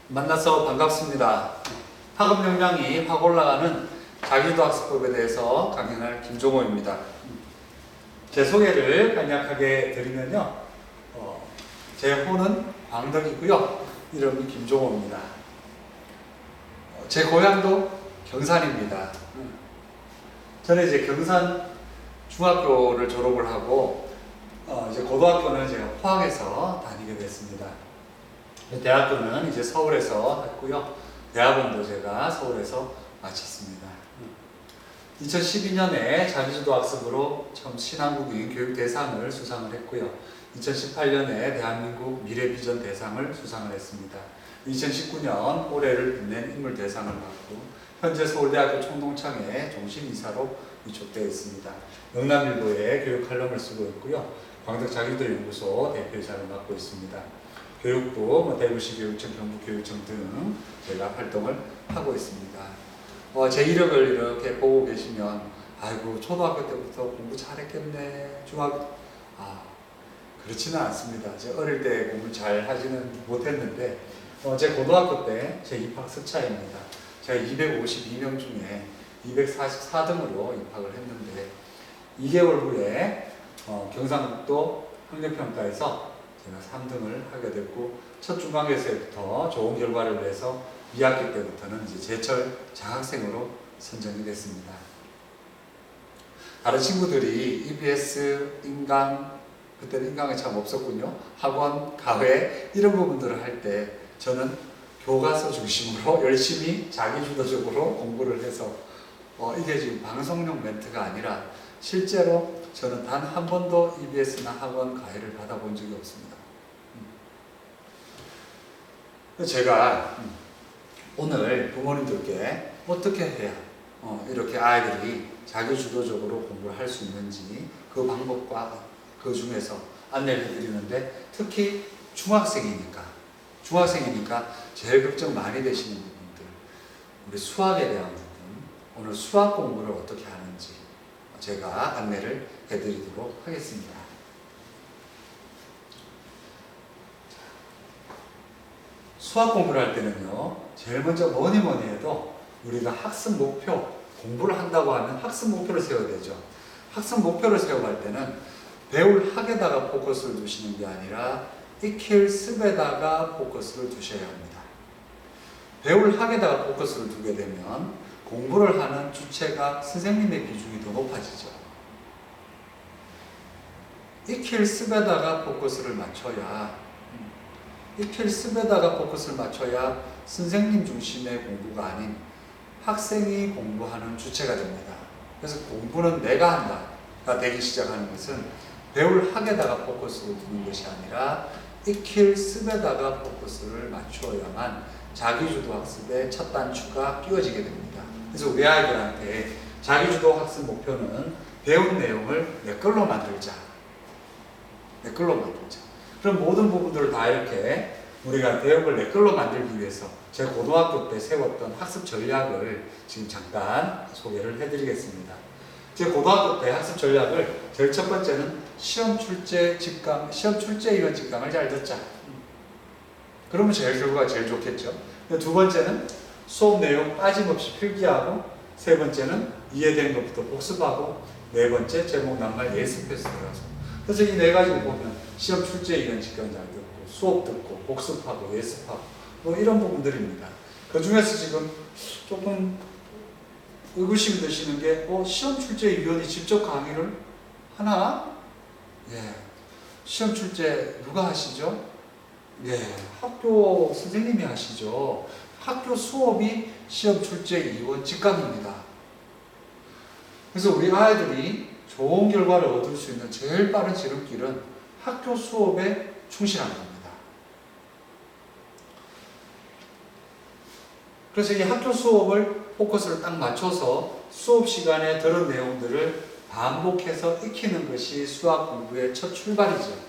만나서 반갑습니다. 학업 역량이 확 올라가는 자기주도 학습법에 대해서 강연할 김종호입니다. 제 소개를 간략하게 드리면요. 제 호는 광덕이고요. 이름이 김종호입니다. 제 고향도 경산입니다. 저는 이제 경산 중학교를 졸업을 하고 이제 고등학교는 제가 포항에서 다니게 됐습니다. 대학교는 이제 서울에서 했고요. 대학원도 제가 서울에서 마쳤습니다. 2012년에 자기주도 학습으로 처음 신한국인 교육대상을 수상을 했고요. 2018년에 대한민국 미래비전 대상을 수상을 했습니다. 2019년 올해를 빛낸 인물대상을 받고 현재 서울대학교 총동창회 종신이사로 위촉되어 있습니다. 영남일보에 교육 칼럼을 쓰고 있고요. 광덕자기주도연구소 대표이사를 맡고 있습니다. 교육부, 대구시 교육청, 경북교육청 등 제가 활동을 하고 있습니다. 제 이력을 이렇게 보고 계시면 아이고 초등학교 때부터 공부 잘했겠네. 그렇지는 않습니다. 제가 어릴 때 공부 잘 하지는 못했는데 제 고등학교 때 제 입학 석차입니다. 제가 252명 중에 244등으로 입학을 했는데 2개월 후에 경상북도 학력평가에서 제가 3등을 하게 됐고 첫 중간고사부터 좋은 결과를 내서 2학기 때부터는 이제 제철 장학생으로 선정이 됐습니다. 다른 친구들이 EBS, 인강, 그때는 인강이 참 없었군요. 학원, 가회 이런 부분들을 할 때 저는 교과서 중심으로 열심히 자기주도적으로 공부를 해서 이게 지금 방송용 멘트가 아니라 실제로 저는 단 한 번도 EBS나 학원 가해를 받아본 적이 없습니다. 제가 오늘 부모님들께 어떻게 해야 이렇게 아이들이 자기주도적으로 공부를 할 수 있는지 그 방법과 그 중에서 안내를 해드리는데 특히 중학생이니까 제일 걱정 많이 되시는 부분들, 우리 수학에 대한 부분, 오늘 수학 공부를 어떻게 하는지 제가 안내를 해드리도록 하겠습니다. 수학 공부를 할 때는요, 제일 먼저 뭐니 해도 우리가 학습 목표, 공부를 한다고 하면 학습 목표를 세워야 되죠. 학습 목표를 세워갈 때는 배울 학에다가 포커스를 두시는 게 아니라 익힐 습에다가 포커스를 두셔야 합니다. 배울 학에다가 포커스를 두게 되면 공부를 하는 주체가 선생님의 비중이 더 높아지죠. 익힐 습에다가 포커스를 맞춰야 선생님 중심의 공부가 아닌 학생이 공부하는 주체가 됩니다. 그래서 공부는 내가 한다가 되기 시작하는 것은 배울 학에다가 포커스를 두는 것이 아니라 익힐 습에다가 포커스를 맞추어야만 자기주도 학습의 첫 단추가 끼워지게 됩니다. 그래서 우리 아이들한테 자기주도 학습 목표는 배운 내용을 내 걸로 만들자. 그럼 모든 부분들을 다 이렇게 우리가 내용을 내 걸로 만들기 위해서 제가 고등학교 때 세웠던 학습 전략을 지금 잠깐 소개를 해드리겠습니다. 제 고등학교 때 학습 전략을 제일 첫 번째는 시험 출제 이원 직강을 잘 듣자. 그러면 결과가 제일 좋겠죠. 두 번째는 수업 내용 빠짐없이 필기하고, 세 번째는 이해된 것부터 복습하고, 네 번째 제목 낱말 예습해서 들어가서. 그래서 이 네 가지를 보면 시험 출제 이원 직강 잘 듣고, 수업 듣고, 복습하고, 예습하고 뭐 이런 부분들입니다. 그 중에서 지금 조금 의구심이 드시는 게 시험 출제 위원이 직접 강의를 하나? 시험 출제 누가 하시죠? 학교 선생님이 하시죠. 학교 수업이 시험 출제 위원 직강입니다. 그래서 우리 아이들이 좋은 결과를 얻을 수 있는 제일 빠른 지름길은 학교 수업에 충실한 겁니다. 그래서 이 학교 수업을 포커스를 딱 맞춰서 수업 시간에 들은 내용들을 반복해서 익히는 것이 수학 공부의 첫 출발이죠.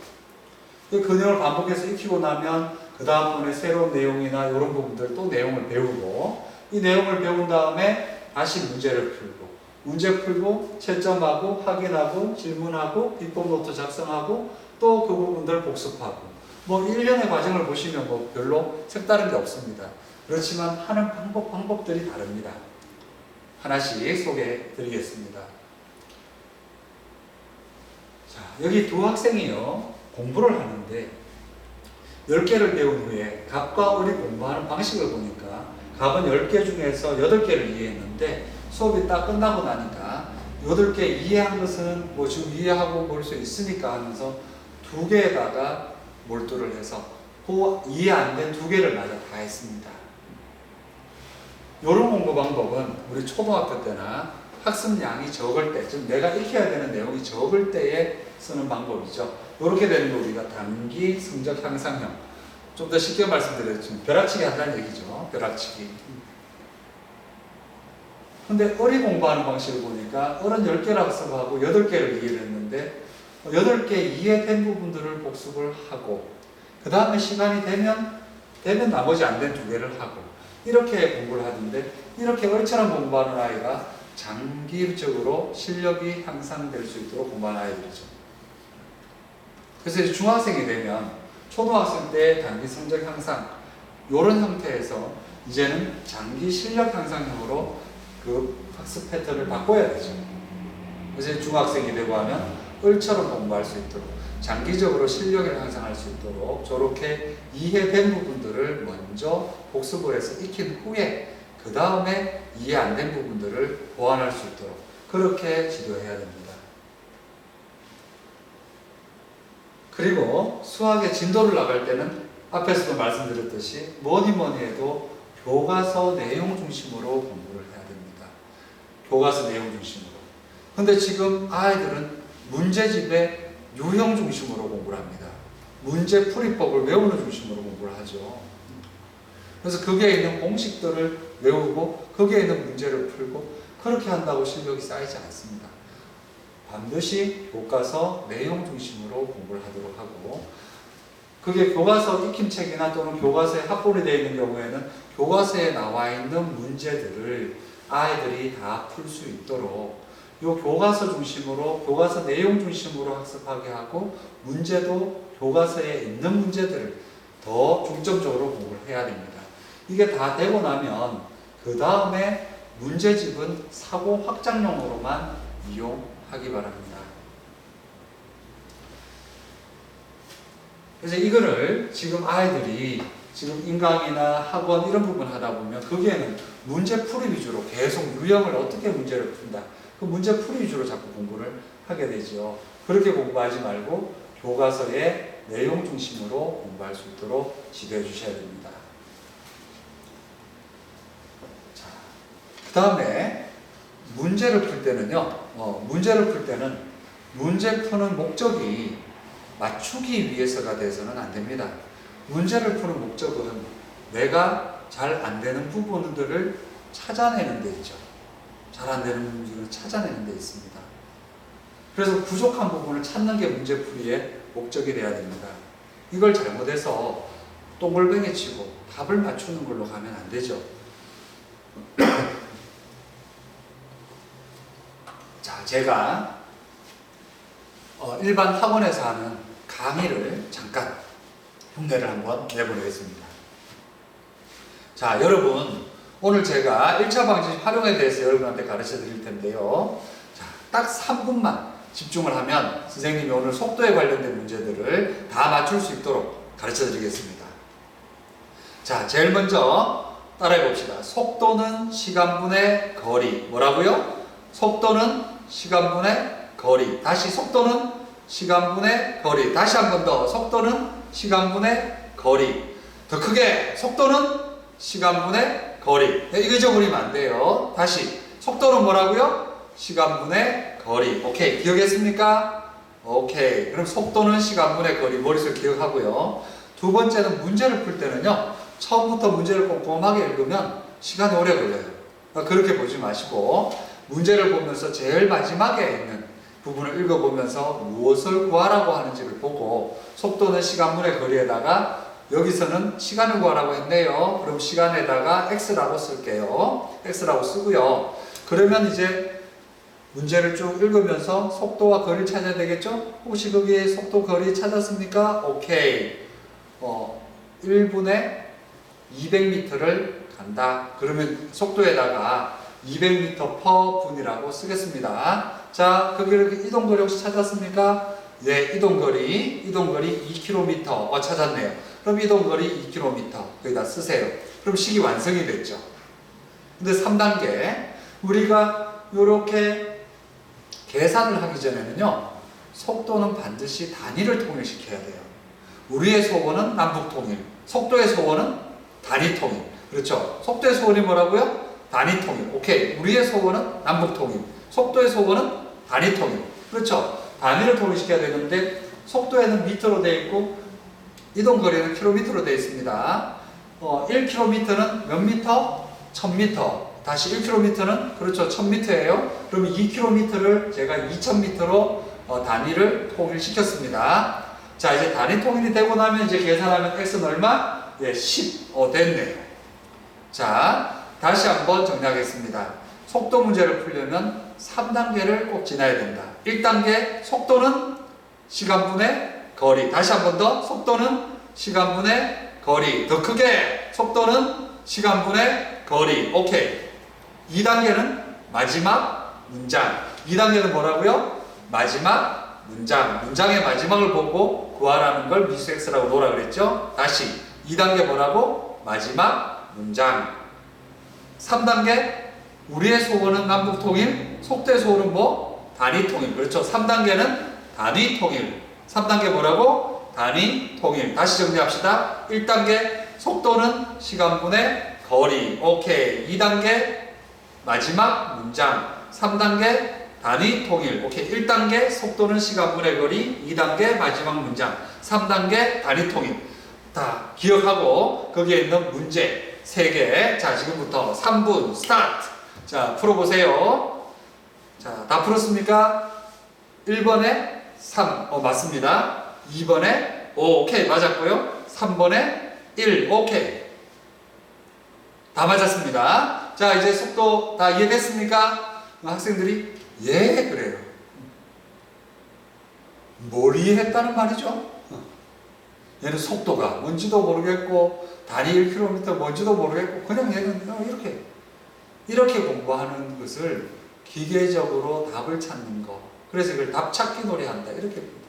그 내용을 반복해서 익히고 나면 그 다음번에 새로운 내용이나 이런 부분들 또 내용을 배우고, 이 내용을 배운 다음에 다시 문제를 풀고, 문제 풀고 채점하고 확인하고 질문하고 비법 노트 작성하고 또 그 부분들 복습하고, 뭐 1년의 과정을 보시면 뭐 별로 색다른 게 없습니다. 그렇지만 하는 방법들이 다릅니다. 하나씩 소개해 드리겠습니다. 자, 여기 두 학생이요, 공부를 하는데 10개를 배운 후에 갑과 을이 공부하는 방식을 보니까 갑은 10개 중에서 8개를 이해했는데 수업이 딱 끝나고 나니까 8개 이해한 것은 뭐 지금 이해하고 볼 수 있으니까 하면서 2개에다가 몰두를 해서 그 이해 안 된 2개를 마저 다 했습니다. 이런 공부 방법은 우리 초등학교 때나 학습량이 적을 때, 즉 내가 익혀야 되는 내용이 적을 때에 쓰는 방법이죠. 이렇게 되는 거 우리가 단기 성적 향상형, 좀 더 쉽게 말씀드렸지만 벼락치기 한다는 얘기죠. 벼락치기. 근데 을이 공부하는 방식을 보니까 을은 10개를 학습하고 8개를 이해를 했는데 8개 이해된 부분들을 복습을 하고 그 다음에 시간이 되면 나머지 안 된 2개를 하고 이렇게 공부를 하는데, 이렇게 을처럼 공부하는 아이가 장기적으로 실력이 향상될 수 있도록 공부하는 아이들이죠. 그래서 이제 중학생이 되면 초등학생 때 단기 성적 향상 이런 형태에서 이제는 장기 실력 향상형으로 그 학습 패턴을 바꿔야 되죠. 그래서 중학생이 되고 하면 을처럼 공부할 수 있도록 장기적으로 실력을 향상할 수 있도록 저렇게 이해된 부분들을 먼저 복습을 해서 익힌 후에 그 다음에 이해 안 된 부분들을 보완할 수 있도록 그렇게 지도해야 됩니다. 그리고 수학의 진도를 나갈 때는 앞에서도 말씀드렸듯이 뭐니 해도 교과서 내용 중심으로 공부를 해야 됩니다. 교과서 내용 중심으로. 근데 지금 아이들은 문제집의 유형 중심으로 공부를 합니다. 문제풀이법을 외우는 중심으로 공부를 하죠. 그래서 거기에 있는 공식들을 외우고 거기에 있는 문제를 풀고 그렇게 한다고 실력이 쌓이지 않습니다. 반드시 교과서 내용 중심으로 공부를 하도록 하고, 그게 교과서 익힘책이나 또는 교과서에 합본이 되어 있는 경우에는 교과서에 나와 있는 문제들을 아이들이 다 풀 수 있도록 이 교과서 중심으로, 교과서 내용 중심으로 학습하게 하고, 문제도 교과서에 있는 문제들을 더 중점적으로 공부를 해야 됩니다. 이게 다 되고 나면 그 다음에 문제집은 사고 확장용으로만 이용하기 바랍니다. 그래서 이거를 지금 아이들이 지금 인강이나 학원 이런 부분 하다 보면 거기에는 문제풀이 위주로 계속 유형을 어떻게 문제를 푼다, 그 문제풀이 위주로 자꾸 공부를 하게 되죠. 그렇게 공부하지 말고 교과서의 내용 중심으로 공부할 수 있도록 지도해 주셔야 됩니다. 자, 그 다음에 문제를 풀 때는요, 문제를 풀 때는 문제 푸는 목적이 맞추기 위해서가 돼서는 안 됩니다. 문제를 푸는 목적은 내가 잘 안 되는 부분들을 찾아내는 데 있죠. 잘 안 되는 부분을 찾아내는 데 있습니다. 그래서 부족한 부분을 찾는 게 문제풀이의 목적이 돼야 됩니다. 이걸 잘못해서 똥골뱅이 치고 답을 맞추는 걸로 가면 안 되죠. 자, 제가 일반 학원에서 하는 강의를 잠깐 흉내를 한번 내보내겠습니다. 자, 여러분, 오늘 제가 1차 방지 활용에 대해서 여러분한테 가르쳐 드릴 텐데요. 자, 딱 3분만 집중을 하면 선생님이 오늘 속도에 관련된 문제들을 다 맞출 수 있도록 가르쳐 드리겠습니다. 자, 제일 먼저 따라해 봅시다. 속도는 시간분의 거리. 뭐라고요? 속도는 시간분의 거리. 다시 속도는 시간분의 거리. 다시 한 번 더. 속도는 시간분의 거리. 더 크게. 속도는 시간분의 거리. 이거 잊어버리면 안 돼요. 다시. 속도는 뭐라고요? 시간분의 거리. 오케이. 기억했습니까? 오케이. 그럼 속도는 시간분의 거리. 머릿속에 기억하고요. 두 번째는 문제를 풀 때는요, 처음부터 문제를 꼼꼼하게 읽으면 시간이 오래 걸려요. 그러니까 그렇게 보지 마시고 문제를 보면서 제일 마지막에 있는 부분을 읽어보면서 무엇을 구하라고 하는지를 보고, 속도는 시간분의 거리에다가 여기서는 시간을 구하라고 했네요. 그럼 시간에다가 x라고 쓸게요. x라고 쓰고요. 그러면 이제 문제를 쭉 읽으면서 속도와 거리를 찾아야 되겠죠? 혹시 거기에 속도, 거리 찾았습니까? 오케이. 1분에 200m를 간다. 그러면 속도에다가 200m per 분이라고 쓰겠습니다. 자, 거기를 이동거리 혹시 찾았습니까? 네, 이동거리 2km 찾았네요. 그럼 이동거리 2km 거기다 쓰세요. 그럼 식이 완성이 됐죠. 근데 3단계 우리가 이렇게 계산을 하기 전에는요, 속도는 반드시 단위를 통일시켜야 돼요. 우리의 소원은 남북 통일, 속도의 소원은 단위 통일. 그렇죠? 속도의 소원이 뭐라고요? 단위 통일. 오케이. 우리의 소원은 남북 통일, 속도의 소원은 단위 통일. 그렇죠? 단위를 통일시켜야 되는데 속도에는 미터로 되어 있고 이동거리는 킬로미터로 되어 있습니다. 1km는 몇 미터? 1000m. 다시 1km는 그렇죠, 1000m예요. 그러면 2km를 제가 2000m로 단위를 통일시켰습니다. 자, 이제 단위 통일이 되고 나면 이제 계산하면 x는 얼마? 예, 10. 됐네요. 자, 다시 한번 정리하겠습니다. 속도 문제를 풀려면 3단계를 꼭 지나야 된다. 1단계 속도는 시간분의 거리. 다시 한 번 더, 속도는 시간분의 거리. 더 크게, 속도는 시간분의 거리. 오케이. 2단계는 마지막 문장. 2단계는 뭐라고요? 마지막 문장. 문장의 마지막을 보고 구하라는 걸 미수 X라고 놓으라 그랬죠? 다시 2단계 뭐라고? 마지막 문장. 3단계 우리의 소원은 남북 통일, 속도의 소원은 뭐? 단위 통일. 그렇죠? 3단계는 단위 통일. 3단계 뭐라고? 단위 통일. 다시 정리합시다. 1단계 속도는 시간분의 거리. 오케이. 2단계 마지막 문장. 3단계 단위 통일. 오케이. 1단계 속도는 시간분의 거리. 2단계 마지막 문장. 3단계 단위 통일. 다 기억하고 거기에 있는 문제 3개. 자, 지금부터 3분 스타트. 자, 풀어보세요. 자, 다 풀었습니까? 1번에 3. 맞습니다. 2번에 오케이. 맞았고요. 3번에 1. 오케이. 다 맞았습니다. 자, 이제 속도 다 이해됐습니까? 학생들이 예, 그래요. 뭘 이해했다는 말이죠? 얘는 속도가 뭔지도 모르겠고 단위 1km 뭔지도 모르겠고 그냥 얘는 이렇게 공부하는 것을 기계적으로 답을 찾는 거. 그래서 이걸 답찾기 놀이한다. 이렇게 봅니다.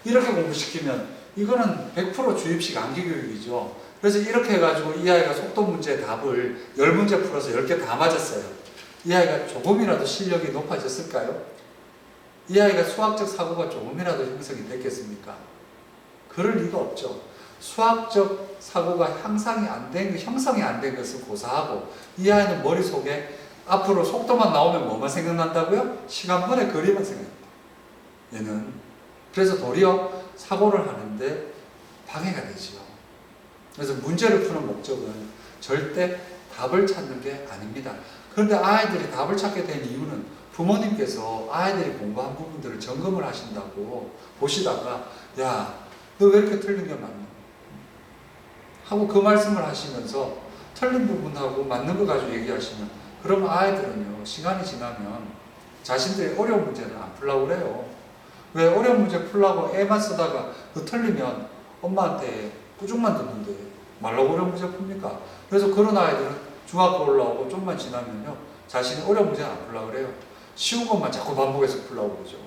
이렇게 공부시키면 이거는 100% 주입식 암기교육이죠. 그래서 이렇게 해가지고 이 아이가 속도 문제 답을 10문제 풀어서 10개 다 맞았어요. 이 아이가 조금이라도 실력이 높아졌을까요? 이 아이가 수학적 사고가 조금이라도 형성이 됐겠습니까? 그럴 리가 없죠. 수학적 사고가 형성이 안 된 것을 고사하고 이 아이는 머릿속에 앞으로 속도만 나오면 뭐만 생각난다고요? 시간분의 거리만 생각난다. 얘는 그래서 도리어 사고를 하는데 방해가 되지요. 그래서 문제를 푸는 목적은 절대 답을 찾는 게 아닙니다. 그런데 아이들이 답을 찾게 된 이유는 부모님께서 아이들이 공부한 부분들을 점검을 하신다고 보시다가 야, 너 왜 이렇게 틀린 게 맞나? 하고 그 말씀을 하시면서 틀린 부분하고 맞는 거 가지고 얘기하시면 그럼 아이들은요, 시간이 지나면 자신들이 어려운 문제는 안 풀려고 그래요. 왜 어려운 문제 풀려고 애만 쓰다가 그 틀리면 엄마한테 꾸중만 듣는데 말라고 어려운 문제 풉니까? 그래서 그런 아이들은 중학교 올라오고 좀만 지나면요, 자신이 어려운 문제는 안 풀려고 그래요. 쉬운 것만 자꾸 반복해서 풀려고 그러죠.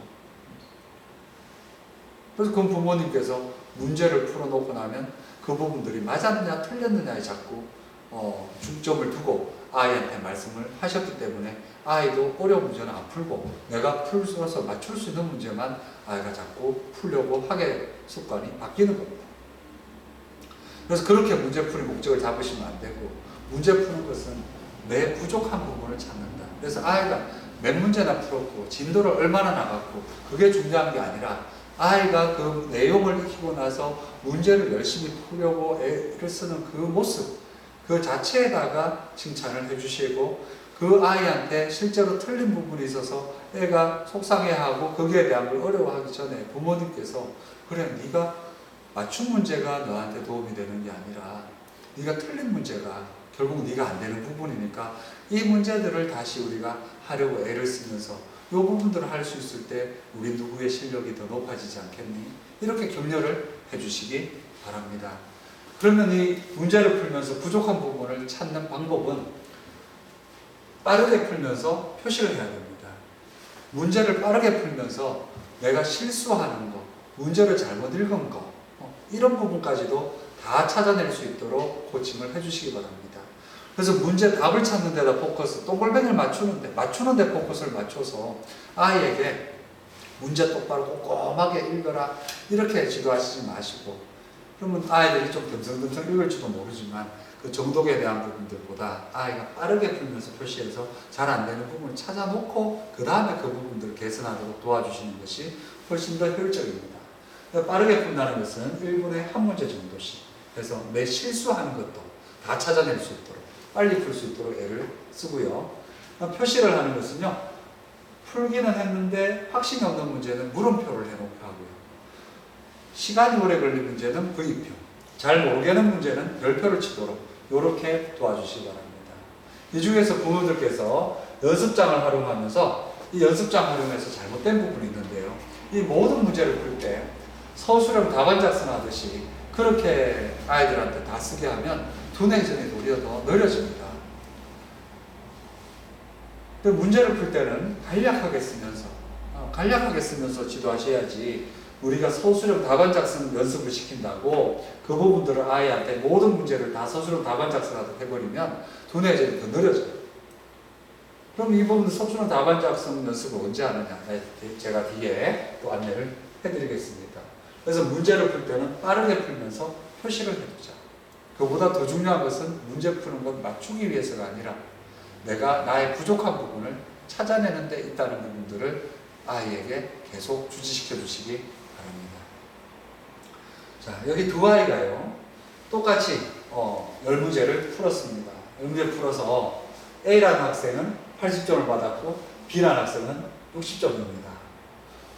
그래서 그 부모님께서 문제를 풀어놓고 나면 그 부분들이 맞았느냐 틀렸느냐에 자꾸 중점을 두고 아이한테 말씀을 하셨기 때문에 아이도 어려운 문제는 안 풀고 내가 풀어서 맞출 수 있는 문제만 아이가 자꾸 풀려고 하게 습관이 바뀌는 겁니다. 그래서 그렇게 문제풀이 목적을 잡으시면 안 되고 문제 푸는 것은 내 부족한 부분을 찾는다. 그래서 아이가 몇 문제나 풀었고 진도를 얼마나 나갔고 그게 중요한 게 아니라 아이가 그 내용을 익히고 나서 문제를 열심히 풀려고 애를 쓰는 그 모습 그 자체에다가 칭찬을 해주시고 그 아이한테 실제로 틀린 부분이 있어서 애가 속상해하고 거기에 대한 걸 어려워하기 전에 부모님께서 그래 네가 맞춘 문제가 너한테 도움이 되는 게 아니라 네가 틀린 문제가 결국 네가 안 되는 부분이니까 이 문제들을 다시 우리가 하려고 애를 쓰면서 이 부분들을 할 수 있을 때 우리 누구의 실력이 더 높아지지 않겠니? 이렇게 격려를 해주시기 바랍니다. 그러면 이 문제를 풀면서 부족한 부분을 찾는 방법은 빠르게 풀면서 표시를 해야 됩니다. 문제를 빠르게 풀면서 내가 실수하는 거, 문제를 잘못 읽은 거, 이런 부분까지도 다 찾아낼 수 있도록 코칭을 해주시기 바랍니다. 그래서 문제 답을 찾는 데다 포커스, 동글뱅이를 맞추는 데 포커스를 맞춰서 아이에게 문제 똑바로 꼼꼼하게 읽어라 이렇게 지도하시지 마시고, 그러면 아이들이 좀 듬성듬성 읽을지도 모르지만 그 정독에 대한 부분들보다 아이가 빠르게 풀면서 표시해서 잘 안 되는 부분을 찾아놓고 그 다음에 그 부분들을 개선하도록 도와주시는 것이 훨씬 더 효율적입니다. 빠르게 푼다는 것은 1분에 한 문제 정도씩 해서 내 실수하는 것도 다 찾아낼 수 있도록 빨리 풀 수 있도록 애를 쓰고요. 표시를 하는 것은요, 풀기는 했는데 확신이 없는 문제는 물음표를 해놓고 하고요. 시간이 오래 걸린 문제는 V표, 잘 모르겠는 문제는 별표를 치도록 이렇게 도와주시기 바랍니다. 이 중에서 부모들께서 연습장을 활용하면서 이 연습장 활용해서 잘못된 부분이 있는데요. 이 모든 문제를 풀 때 서술형 답안작성 하듯이 그렇게 아이들한테 다 쓰게 하면 두뇌 전이 도리어 더 느려집니다. 문제를 풀 때는 간략하게 쓰면서 지도하셔야지, 우리가 서술형 답안작성 연습을 시킨다고 그 부분들을 아이한테 모든 문제를 다 서술형 답안작성하도록 해버리면 두뇌 전이 더 느려져요. 그럼 이 부분 서술형 답안작성 연습을 언제 하느냐, 제가 뒤에 또 안내를 해드리겠습니다. 그래서 문제를 풀 때는 빠르게 풀면서 표시를 해두자. 그보다 더 중요한 것은 문제 푸는 것 맞추기 위해서가 아니라 내가 나의 부족한 부분을 찾아내는 데 있다는 부분들을 아이에게 계속 주지시켜 주시기 바랍니다. 자, 여기 두 아이가요, 똑같이 10문제를 풀었습니다. 10문제 풀어서 A라는 학생은 80점을 받았고 B라는 학생은 60점입니다.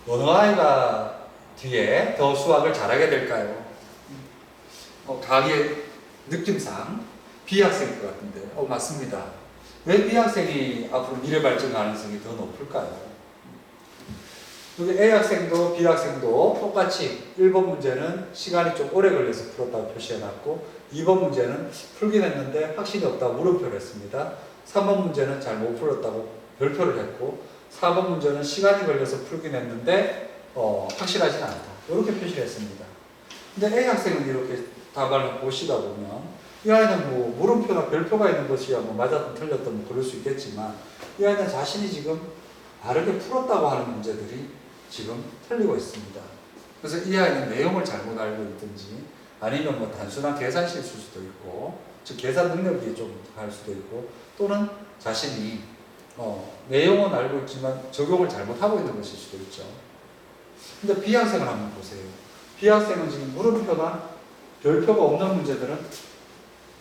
어느 아이가 뒤에 더 수학을 잘하게 될까요? 강의의 느낌상 B 학생일 것 같은데, 맞습니다. 왜 B 학생이 앞으로 미래 발전 가능성이 더 높을까요? 여기 A 학생도 B 학생도 똑같이 1번 문제는 시간이 좀 오래 걸려서 풀었다고 표시해놨고, 2번 문제는 풀긴 했는데 확신이 없다고 물음표를 했습니다. 3번 문제는 잘 못 풀었다고 별표를 했고, 4번 문제는 시간이 걸려서 풀긴 했는데 확실하진 않다, 이렇게 표시를 했습니다. 근데 A 학생은 이렇게 답안을 보시다 보면 이 아이는 뭐 물음표나 별표가 있는 것이야 뭐 맞았든 틀렸든 뭐 그럴 수 있겠지만, 이 아이는 자신이 지금 바르게 풀었다고 하는 문제들이 지금 틀리고 있습니다. 그래서 이 아이는 내용을 잘못 알고 있든지, 아니면 뭐 단순한 계산 실수일 수도 있고, 즉 계산 능력이 좀 할 수도 있고, 또는 자신이 내용은 알고 있지만 적용을 잘못하고 있는 것일 수도 있죠. 근데 B 학생을 한번 보세요. B 학생은 지금 물음표나 별표가 없는 문제들은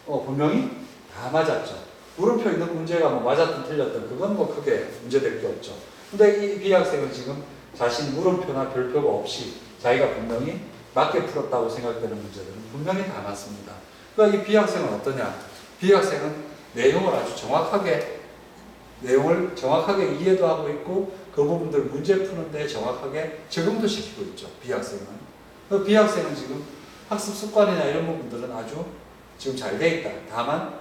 분명히 다 맞았죠. 물음표 있는 문제가 뭐 맞았든 틀렸든 그건 뭐 크게 문제될 게 없죠. 근데 이 B 학생은 지금 자신 물음표나 별표가 없이 자기가 분명히 맞게 풀었다고 생각되는 문제들은 분명히 다 맞습니다. 그러니까 이 B 학생은 어떠냐? B 학생은 내용을 아주 정확하게 이해도 하고 있고, 그 부분들 문제 푸는데 정확하게 적용도 시키고 있죠. B 학생은. B 학생은 지금 학습 습관이나 이런 부분들은 아주 지금 잘 돼 있다. 다만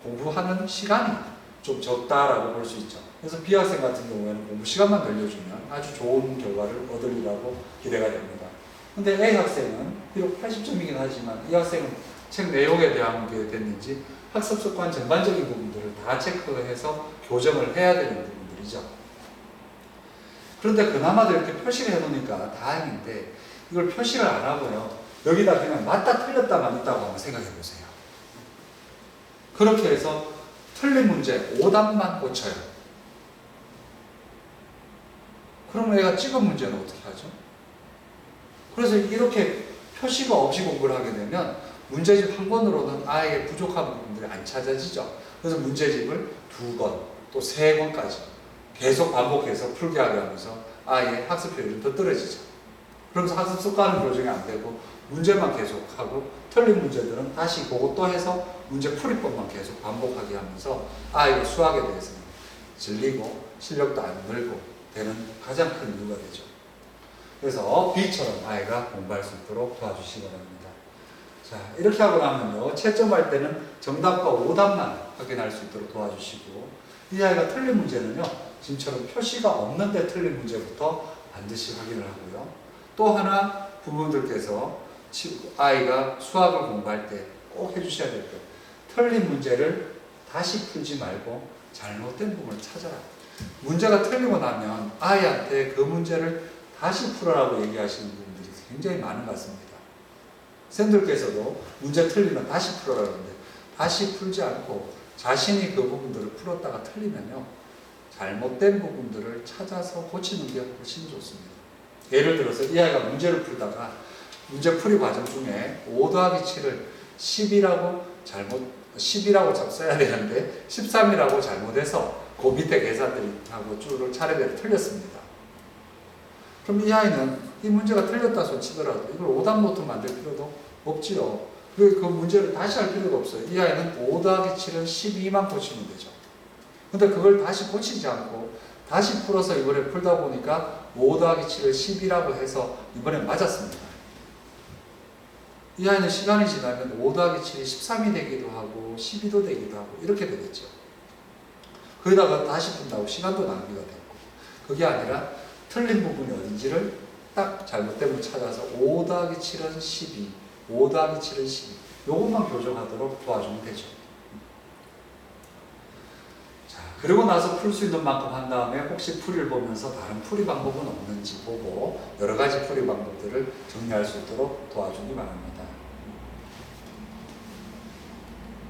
공부하는 시간이 좀 적다라고 볼 수 있죠. 그래서 B 학생 같은 경우에는 공부 시간만 늘려주면 아주 좋은 결과를 얻으리라고 기대가 됩니다. 근데 A 학생은 비록 80점이긴 하지만 이 학생은 책 내용에 대한 게 됐는지 학습 습관 전반적인 부분들을 다 체크해서 교정을 해야 되는 부분들이죠. 그런데 그나마도 이렇게 표시를 해놓으니까 다행인데, 이걸 표시를 안 하고요, 여기다 그냥 맞다 틀렸다만 있다고 한번 생각해 보세요. 그렇게 해서 틀린 문제 5답만 고쳐요. 그러면 얘가 찍은 문제는 어떻게 하죠? 그래서 이렇게 표시가 없이 공부를 하게 되면 문제집 한 권으로는 아이의 부족한 부분들이 안 찾아지죠. 그래서 문제집을 2권, 또 3권까지 계속 반복해서 풀게 하게 하면서 아이의 학습 효율이 더 떨어지죠. 그러면서 학습 습관은 교정이 안 되고 문제만 계속하고, 틀린 문제들은 다시 그것도 해서 문제 풀이법만 계속 반복하게 하면서 아이가 수학에 대해서는 질리고 실력도 안 늘고 되는 가장 큰 이유가 되죠. 그래서 B처럼 아이가 공부할 수 있도록 도와주시기 바랍니다. 자, 이렇게 하고 나면요, 채점할 때는 정답과 오답만 확인할 수 있도록 도와주시고, 이 아이가 틀린 문제는요, 지금처럼 표시가 없는데 틀린 문제부터 반드시 확인을 하고요. 또 하나 부모님들께서 아이가 수학을 공부할 때 꼭 해주셔야 될 것, 틀린 문제를 다시 풀지 말고 잘못된 부분을 찾아라. 문제가 틀리고 나면 아이한테 그 문제를 다시 풀어라고 얘기하시는 분들이 굉장히 많은 것 같습니다. 선생님들께서도 문제 틀리면 다시 풀어라 그러는데, 다시 풀지 않고 자신이 그 부분들을 풀었다가 틀리면요, 잘못된 부분들을 찾아서 고치는 게 훨씬 좋습니다. 예를 들어서 이 아이가 문제를 풀다가 문제 풀이 과정 중에 5 더하기 7을 10이라고 써야 되는데 13이라고 잘못해서 그 밑에 계산들하고 줄을 차례대로 틀렸습니다. 그럼 이 아이는 이 문제가 틀렸다 손 치더라도 이걸 오답 노트 만들 필요도 없지요. 그 문제를 다시 할 필요도 없어요. 이 아이는 5 더하기 7은 12만 고치면 되죠. 근데 그걸 다시 고치지 않고 다시 풀어서 이번에 풀다 보니까 5 더하기 7을 10이라고 해서 이번에 맞았습니다. 이 아이는 시간이 지나면 5 더하기 7이 13이 되기도 하고 12도 되기도 하고 이렇게 되겠죠. 거기다가 다시 푼다고 시간도 낭비가 됐고, 그게 아니라 틀린 부분이 어딘지를 딱 잘못된 걸 찾아서 5 더하기 7은 12, 5 더하기 7은 12, 요것만 교정하도록 도와주면 되죠. 자, 그리고 나서 풀 수 있는 만큼 한 다음에 혹시 풀이를 보면서 다른 풀이 방법은 없는지 보고 여러 가지 풀이 방법들을 정리할 수 있도록 도와주기 바랍니다.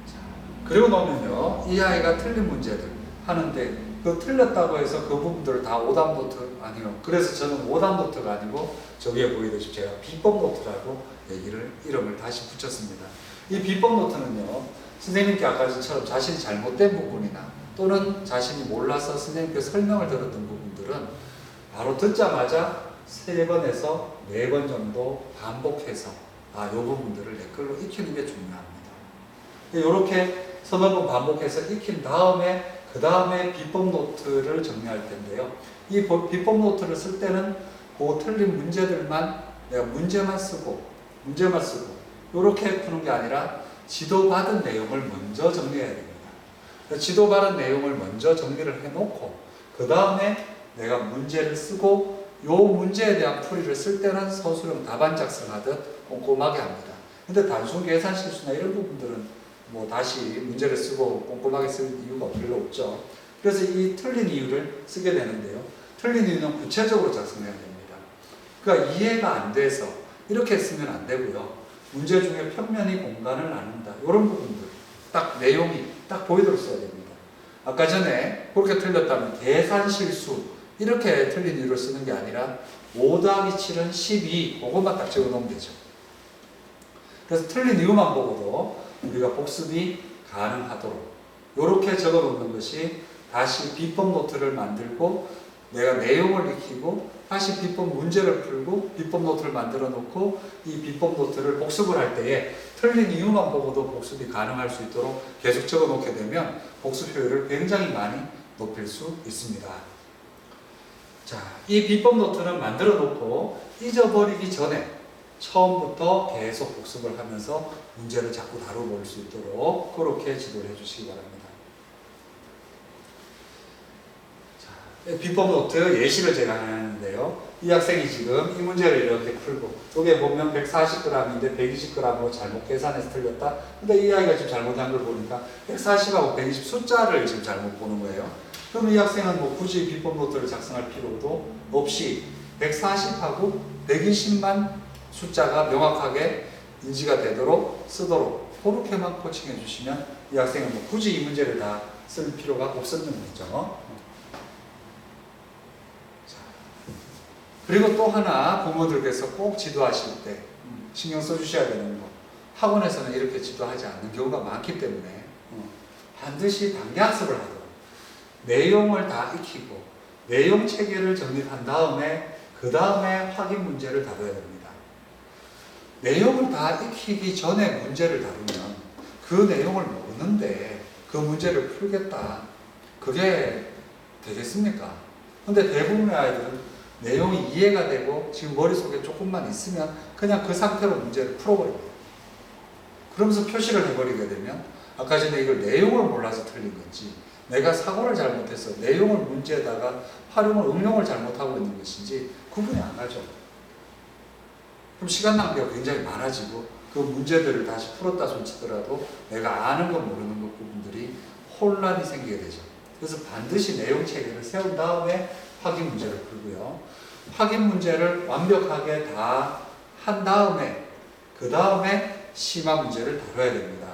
자, 그리고 나면요, 이 아이가 틀린 문제들 하는데 그 틀렸다고 해서 그 부분들을 다 오답 노트 아니요. 그래서 저는 오답 노트가 아니고 저기에 보이듯이 제가 비법 노트라고 이름을 다시 붙였습니다. 이 비법 노트는요, 선생님께 아까 전처럼 자신이 잘못된 부분이나 또는 자신이 몰라서 선생님께 설명을 들었던 부분들은 바로 듣자마자 3번에서 4번 정도 반복해서 이 부분들을 댓글로 익히는 게 중요합니다. 이렇게 서너 번 반복해서 익힌 다음에 그 다음에 비법 노트를 정리할 텐데요. 이 비법 노트를 쓸 때는 그 틀린 문제들만 내가 문제만 쓰고 이렇게 푸는 게 아니라 지도받은 내용을 먼저 정리해야 됩니다. 지도받은 내용을 먼저 정리를 해놓고 그 다음에 내가 문제를 쓰고 이 문제에 대한 풀이를 쓸 때는 서술형 답안 작성하듯 꼼꼼하게 합니다. 근데 단순 계산 실수나 이런 부분들은 뭐 다시 문제를 쓰고 꼼꼼하게 쓸 이유가 별로 없죠. 그래서 이 틀린 이유를 쓰게 되는데요. 틀린 이유는 구체적으로 작성해야 됩니다. 그러니까 이해가 안 돼서 이렇게 쓰면 안 되고요. 문제 중에 평면이 공간을 나눈다. 이런 부분들 딱 내용이 딱 보이도록 써야 됩니다. 아까 전에 그렇게 틀렸다면 계산 실수 이렇게 틀린 이유를 쓰는 게 아니라 5 더하기 7은 12 그것만 딱 적어놓으면 되죠. 그래서 틀린 이유만 보고도 우리가 복습이 가능하도록 이렇게 적어놓는 것이 다시 비법 노트를 만들고 내가 내용을 익히고 다시 비법 문제를 풀고 비법 노트를 만들어 놓고 이 비법 노트를 복습을 할 때에 틀린 이유만 보고도 복습이 가능할 수 있도록 계속 적어 놓게 되면 복습 효율을 굉장히 많이 높일 수 있습니다. 자, 이 비법 노트는 만들어 놓고 잊어버리기 전에 처음부터 계속 복습을 하면서 문제를 자꾸 다뤄볼 수 있도록 그렇게 지도를 해주시기 바랍니다. 자, 비법 노트 예시를 제가 하는데요. 이 학생이 지금 이 문제를 이렇게 풀고 여기에 보면 140g인데 120g으로 잘못 계산해서 틀렸다. 근데 이 아이가 지금 잘못한 걸 보니까 140하고 120 숫자를 지금 잘못 보는 거예요. 그럼 이 학생은 뭐 굳이 비법 노트를 작성할 필요도 없이 140하고 120만 숫자가 명확하게 인지가 되도록 쓰도록 그렇게만 코칭해 주시면 이 학생은 뭐 굳이 이 문제를 다 쓸 필요가 없었는 거죠. 자, 그리고 또 하나 부모들께서 꼭 지도하실 때 신경 써주셔야 되는 거, 학원에서는 이렇게 지도하지 않는 경우가 많기 때문에 반드시 단계학습을 하도록 내용을 다 익히고 내용 체계를 정립한 다음에 그 다음에 확인 문제를 다뤄야 됩니다. 내용을 다 익히기 전에 문제를 다루면 그 내용을 모르는데 그 문제를 풀겠다. 그게 되겠습니까? 근데 대부분의 아이들은 내용이 이해가 되고 지금 머릿속에 조금만 있으면 그냥 그 상태로 문제를 풀어버립니다. 그러면서 표시를 해버리게 되면 아까 전에 이걸 내용을 몰라서 틀린 건지 내가 사고를 잘못해서 내용을 문제에다가 활용을 응용을 잘못하고 있는 것인지 구분이 안 가죠. 그럼 시간 낭비가 굉장히 많아지고 그 문제들을 다시 풀었다 손치더라도 내가 아는 것 모르는 것 부분들이 혼란이 생기게 되죠. 그래서 반드시 내용 체계를 세운 다음에 확인 문제를 풀고요. 확인 문제를 완벽하게 다 한 다음에 그 다음에 심화 문제를 다뤄야 됩니다.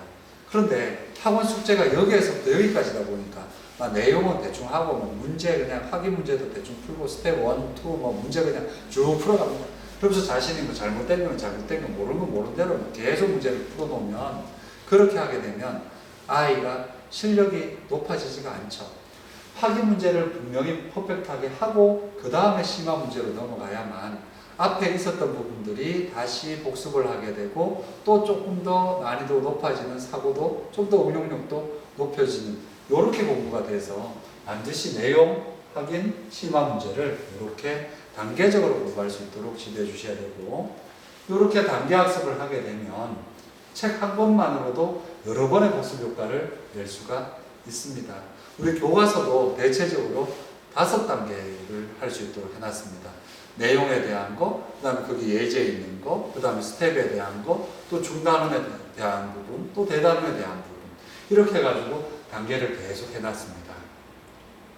그런데 학원 숙제가 여기에서부터 여기까지다 보니까 내용은 대충 하고 뭐 문제 그냥 확인 문제도 대충 풀고 스텝 1, 2 뭐 문제 그냥 쭉 풀어갑니다. 그러면서 자신이 뭐 잘못된 건 모르는 건 모르는 대로 계속 문제를 풀어놓으면 그렇게 하게 되면 아이가 실력이 높아지지가 않죠. 확인 문제를 분명히 퍼펙트하게 하고 그 다음에 심화 문제로 넘어가야만 앞에 있었던 부분들이 다시 복습을 하게 되고 또 조금 더 난이도 높아지는 사고도 좀 더 응용력도 높여지는 이렇게 공부가 돼서 반드시 내용, 확인, 심화 문제를 이렇게 단계적으로 공부할 수 있도록 지도해 주셔야 되고 이렇게 단계 학습을 하게 되면 책 한 권만으로도 여러 번의 복습 효과를 낼 수가 있습니다. 우리 교과서도 대체적으로 5단계를 할 수 있도록 해놨습니다. 내용에 대한 거, 그 다음에 거기 예제 있는 거, 그 다음에 스텝에 대한 거, 또 중단원에 대한 부분, 또 대단원에 대한 부분 이렇게 해가지고 단계를 계속 해놨습니다.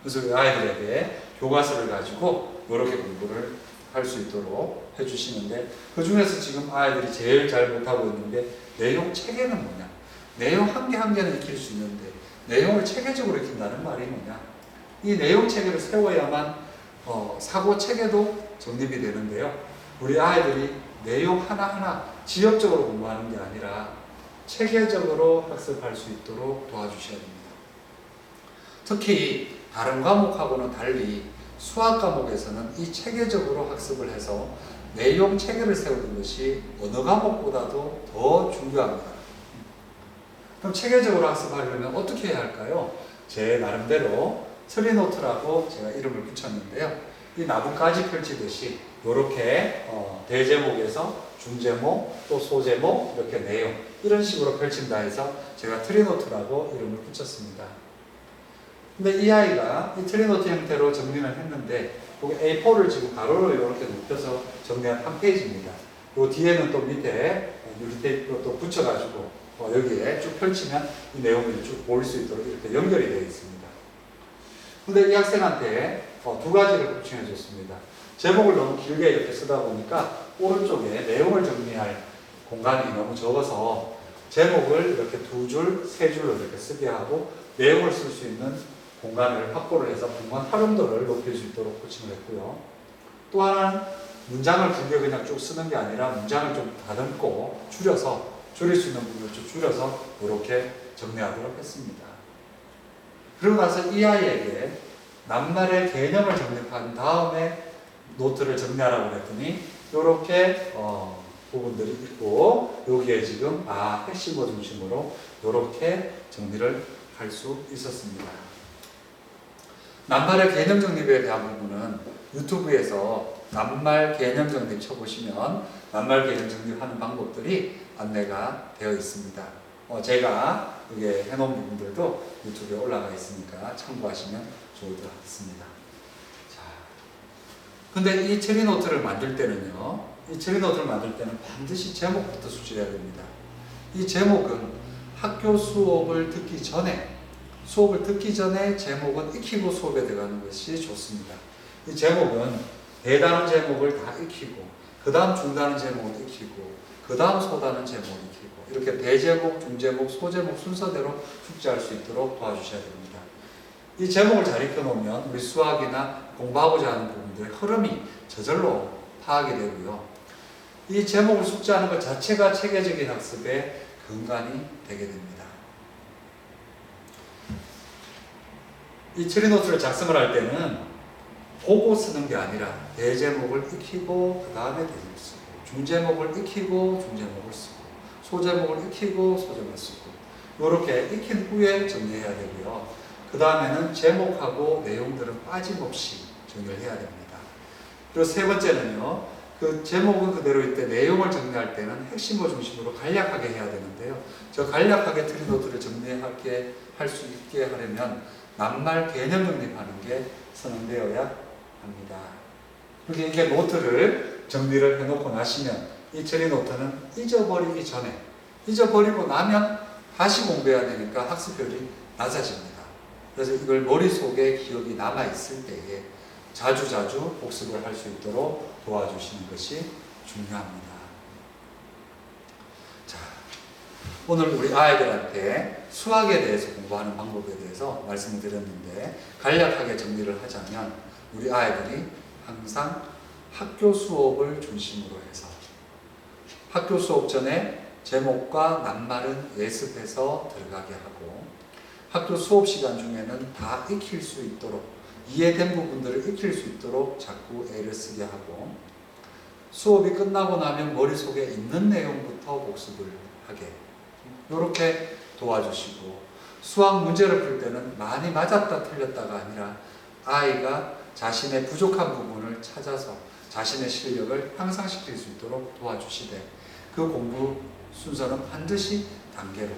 그래서 아이들에게 교과서를 가지고 이렇게 공부를 할 수 있도록 해주시는데 그 중에서 지금 아이들이 제일 잘 못하고 있는 게 내용 체계는 뭐냐. 내용 한 개 한 개는 익힐 수 있는데 내용을 체계적으로 익힌다는 말이 뭐냐. 이 내용 체계를 세워야만 사고 체계도 정립이 되는데요. 우리 아이들이 내용 하나하나 지역적으로 공부하는 게 아니라 체계적으로 학습할 수 있도록 도와주셔야 됩니다. 특히 다른 과목하고는 달리 수학 과목에서는 이 체계적으로 학습을 해서 내용 체계를 세우는 것이 어느 과목보다도 더 중요합니다. 그럼 체계적으로 학습하려면 어떻게 해야 할까요? 제 나름대로 트리노트라고 제가 이름을 붙였는데요. 이 나뭇가지 펼치듯이 이렇게 대제목에서 중제목 또 소제목 이렇게 내용 이런 식으로 펼친다 해서 제가 트리노트라고 이름을 붙였습니다. 근데 이 아이가 이 트리노트 형태로 정리를 했는데 거기 A4를 지금 가로로 이렇게 눕혀서 정리한 한 페이지입니다. 요 뒤에는 또 밑에 유리테이프로 또 붙여가지고 여기에 쭉 펼치면 이 내용들이 쭉 보일 수 있도록 이렇게 연결이 되어 있습니다. 근데 이 학생한테 두 가지를 보충해 줬습니다. 제목을 너무 길게 이렇게 쓰다 보니까 오른쪽에 내용을 정리할 공간이 너무 적어서 제목을 이렇게 2줄, 3줄로 이렇게 쓰게 하고 내용을 쓸 수 있는 공간을 확보를 해서 공간 활용도를 높일 수 있도록 코칭을 했고요. 또 하나는 문장을 2개 그냥 쭉 쓰는 게 아니라 문장을 좀 다듬고 줄여서 줄일 수 있는 부분을 좀 줄여서 이렇게 정리하도록 했습니다. 그러고 나서 이 아이에게 낱말의 개념을 정립한 다음에 노트를 정리하라고 했더니 이렇게 부분들이 있고 여기에 지금 핵심어 중심으로 이렇게 정리를 할 수 있었습니다. 낱말의 개념 정립에 대한 부분은 유튜브에서 낱말 개념 정립 쳐보시면 낱말 개념 정립하는 방법들이 안내가 되어 있습니다. 제가 이게 해놓은 부분들도 유튜브에 올라가 있으니까 참고하시면 좋을 것 같습니다. 자, 근데 이 트리노트를 만들 때는요, 이 트리노트를 만들 때는 반드시 제목부터 숙지해야 됩니다. 이 제목은 학교 수업을 듣기 전에 제목은 익히고 수업에 들어가는 것이 좋습니다. 이 제목은 대단원 제목을 다 익히고 그 다음 중단원 제목을 익히고 그 다음 소단원 제목을 익히고 이렇게 대제목, 중제목, 소제목 순서대로 숙지할 수 있도록 도와주셔야 됩니다. 이 제목을 잘 익혀놓으면 우리 수학이나 공부하고자 하는 부분들의 흐름이 저절로 파악이 되고요. 이 제목을 숙지하는 것 자체가 체계적인 학습의 근간이 되게 됩니다. 이 트리노트를 작성을 할 때는 보고 쓰는 게 아니라 대제목을 익히고 그 다음에 대제목을 쓰고 중제목을 익히고 중제목을 쓰고 소제목을 익히고 소제목을 쓰고 이렇게 익힌 후에 정리해야 되고요. 그 다음에는 제목하고 내용들은 빠짐없이 정리를 해야 됩니다. 그리고 세 번째는요. 그 제목은 그대로 있되 내용을 정리할 때는 핵심을 중심으로 간략하게 해야 되는데요. 저 간략하게 트리노트를 정리하게 할 수 있게 하려면 낱말 개념 정립하는 게 선언되어야 합니다. 그렇게 이게 노트를 정리를 해놓고 나시면 이 트리노트는 잊어버리기 전에, 잊어버리고 나면 다시 공부해야 되니까 학습효율이 낮아집니다. 그래서 이걸 머릿속에 기억이 남아있을 때에 자주자주 복습을 할 수 있도록 도와주시는 것이 중요합니다. 자, 오늘 우리 아이들한테 수학에 대해서 공부하는 방법에 대해서 말씀을 드렸는데 간략하게 정리를 하자면 우리 아이들이 항상 학교 수업을 중심으로 해서 학교 수업 전에 제목과 낱말은 예습해서 들어가게 하고 학교 수업 시간 중에는 다 익힐 수 있도록 이해된 부분들을 익힐 수 있도록 자꾸 애를 쓰게 하고 수업이 끝나고 나면 머릿속에 있는 내용부터 복습을 하게 이렇게 도와주시고 수학 문제를 풀 때는 많이 맞았다 틀렸다가 아니라 아이가 자신의 부족한 부분을 찾아서 자신의 실력을 향상시킬 수 있도록 도와주시되 그 공부 순서는 반드시 단계로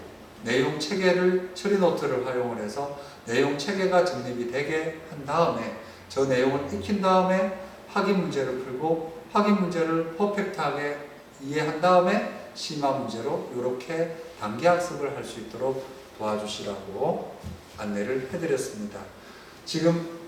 내용 체계를 트리노트를 활용을 해서 내용 체계가 정립이 되게 한 다음에 저 내용을 익힌 다음에 확인 문제를 풀고 확인 문제를 퍼펙트하게 이해한 다음에 심화 문제로 이렇게 단계 학습을 할 수 있도록 도와주시라고 안내를 해드렸습니다. 지금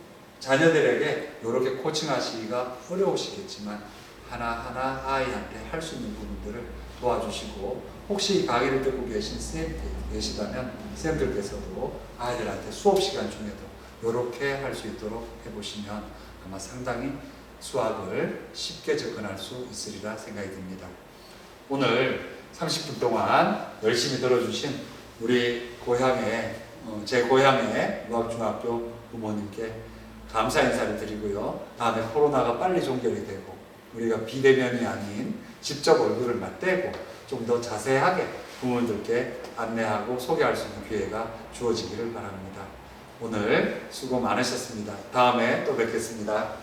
자녀들에게 이렇게 코칭하시기가 어려우시겠지만 하나하나 아이한테 할 수 있는 부분들을 도와주시고 혹시 이 강의를 듣고 계신 선생님들 계시다면 선생님들께서도 아이들한테 수업 시간 중에도 이렇게 할 수 있도록 해보시면 아마 상당히 수학을 쉽게 접근할 수 있으리라 생각이 듭니다. 오늘 30분 동안 열심히 들어주신 우리 고향의 제 고향의 무학중학교 부모님께 감사 인사를 드리고요. 다음에 코로나가 빨리 종결이 되고 우리가 비대면이 아닌 직접 얼굴을 맞대고 좀 더 자세하게 부모님들께 안내하고 소개할 수 있는 기회가 주어지기를 바랍니다. 오늘 수고 많으셨습니다. 다음에 또 뵙겠습니다.